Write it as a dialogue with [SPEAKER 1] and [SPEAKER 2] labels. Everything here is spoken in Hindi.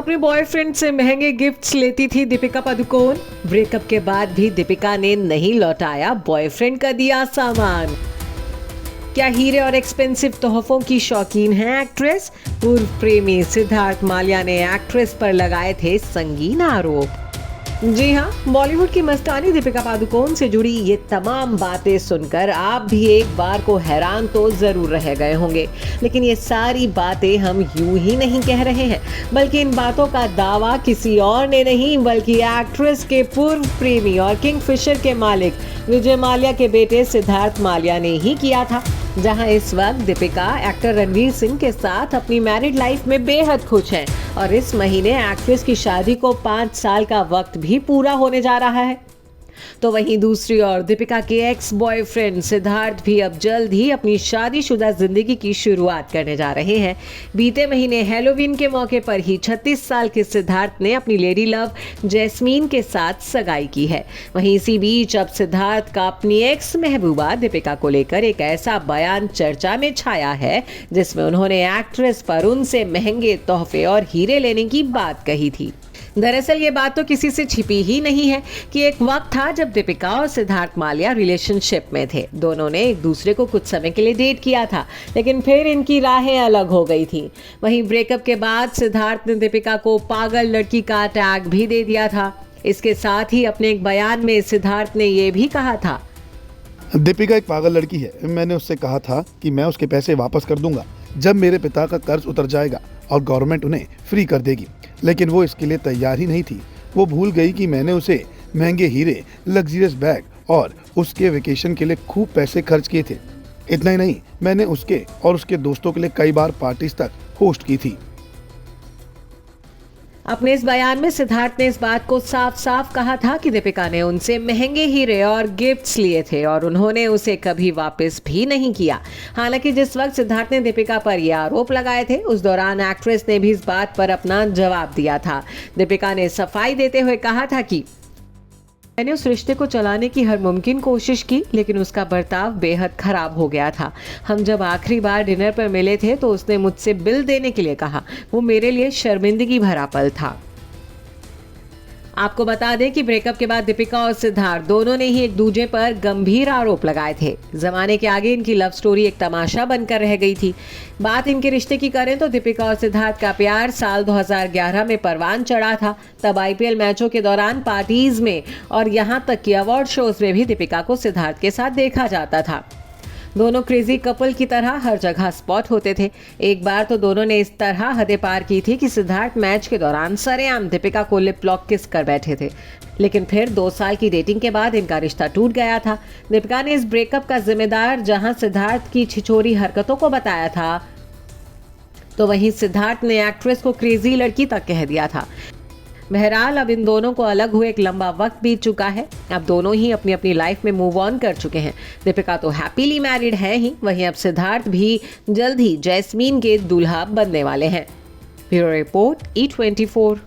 [SPEAKER 1] अपने बॉयफ्रेंड से महंगे गिफ्ट्स लेती थी दीपिका पादुकोण। ब्रेकअप के बाद भी दीपिका ने नहीं लौटाया बॉयफ्रेंड का दिया सामान। क्या हीरे और एक्सपेंसिव तोहफों की शौकीन है एक्ट्रेस? पूर्व प्रेमी सिद्धार्थ माल्या ने एक्ट्रेस पर लगाए थे संगीन आरोप। जी हाँ, बॉलीवुड की मस्तानी दीपिका पादुकोण से जुड़ी ये तमाम बातें सुनकर आप भी एक बार को हैरान तो जरूर रह गए होंगे, लेकिन ये सारी बातें हम यूं ही नहीं कह रहे हैं, बल्कि इन बातों का दावा किसी और ने नहीं बल्कि एक्ट्रेस के पूर्व प्रेमी और किंगफिशर के मालिक विजय माल्या के बेटे सिद्धार्थ माल्या ने ही किया था। जहां इस वक्त दीपिका एक्टर रणवीर सिंह के साथ अपनी मैरिड लाइफ में बेहद खुश हैं और इस महीने एक्ट्रेस की शादी को 5 साल का वक्त भी पूरा होने जा रहा है। तो वहीं दूसरी ओर दीपिका के एक्स बॉयफ्रेंड सिद्धार्थ भी अब जल्द ही अपनी शादीशुदा जिंदगी की शुरुआत करने जा रहे हैं। बीते महीने हैलोवीन के मौके पर ही 36 साल के सिद्धार्थ ने अपनी लेडी लव जैस्मीन के साथ सगाई की है। वहीं इसी बीच अब सिद्धार्थ का अपनी एक्स महबूबा दीपिका को लेकर एक ऐसा बयान चर्चा में छाया है जिसमें उन्होंने एक्ट्रेस पर उनसे महंगे तोहफे और हीरे लेने की बात कही थी। दरअसल ये बात तो किसी से छिपी ही नहीं है कि एक वक्त था जब दीपिका और सिद्धार्थ माल्या रिलेशनशिप में थे। दोनों ने एक दूसरे को कुछ समय के लिए डेट किया था, लेकिन फिर इनकी राहें अलग हो गई थी। वहीं ब्रेकअप के बाद सिद्धार्थ ने दीपिका को पागल लड़की का टैग भी दे दिया था। इसके साथ ही अपने एक बयान में सिद्धार्थ ने ये भी कहा था,
[SPEAKER 2] दीपिका एक पागल लड़की है। मैंने उससे कहा था कि मैं उसके पैसे वापस कर दूंगा जब मेरे पिता का कर्ज उतर जाएगा और गवर्नमेंट उन्हें फ्री कर देगी, लेकिन वो इसके लिए तैयार ही नहीं थी। वो भूल गई कि मैंने उसे महंगे हीरे, लग्जरियस बैग और उसके वेकेशन के लिए खूब पैसे खर्च किए थे। इतना ही नहीं, मैंने उसके और उसके दोस्तों के लिए कई बार पार्टीज तक होस्ट की थी।
[SPEAKER 1] अपने इस बयान में सिद्धार्थ ने इस बात को साफ साफ कहा था कि दीपिका ने उनसे महंगे हीरे और गिफ्ट्स लिए थे और उन्होंने उसे कभी वापस भी नहीं किया। हालांकि जिस वक्त सिद्धार्थ ने दीपिका पर यह आरोप लगाए थे उस दौरान एक्ट्रेस ने भी इस बात पर अपना जवाब दिया था। दीपिका ने सफाई देते हुए कहा था कि मैंने उस रिश्ते को चलाने की हर मुमकिन कोशिश की, लेकिन उसका बर्ताव बेहद खराब हो गया था। हम जब आखिरी बार डिनर पर मिले थे तो उसने मुझसे बिल देने के लिए कहा। वो मेरे लिए शर्मिंदगी भरा पल था। आपको बता दें कि ब्रेकअप के बाद दीपिका और सिद्धार्थ दोनों ने ही एक दूसरे पर गंभीर आरोप लगाए थे। जमाने के आगे इनकी लव स्टोरी एक तमाशा बनकर रह गई थी। बात इनके रिश्ते की करें तो दीपिका और सिद्धार्थ का प्यार साल 2011 में परवान चढ़ा था। तब आईपीएल मैचों के दौरान पार्टीज में और यहाँ तक कि अवार्ड शोज में भी दीपिका को सिद्धार्थ के साथ देखा जाता था। दोनों क्रेजी कपल की तरह हर जगह स्पॉट होते थे। एक बार तो दोनों ने इस तरह हदें पार की थी कि सिद्धार्थ मैच के दौरान सरेआम दीपिका को लिप लॉक किस कर बैठे थे। लेकिन फिर 2 साल की डेटिंग के बाद इनका रिश्ता टूट गया था। दीपिका ने इस ब्रेकअप का जिम्मेदार जहां सिद्धार्थ की छिछोरी हरकतों को बताया था, तो वहीं सिद्धार्थ ने एक्ट्रेस को क्रेजी लड़की तक कह दिया था। बहरहाल अब इन दोनों को अलग हुए एक लंबा वक्त बीत चुका है। अब दोनों ही अपनी अपनी लाइफ में मूव ऑन कर चुके हैं। दीपिका तो हैप्पीली मैरिड है ही, वहीं अब सिद्धार्थ भी जल्द ही जैस्मीन के दूल्हा बनने वाले हैं। Bureau report E24।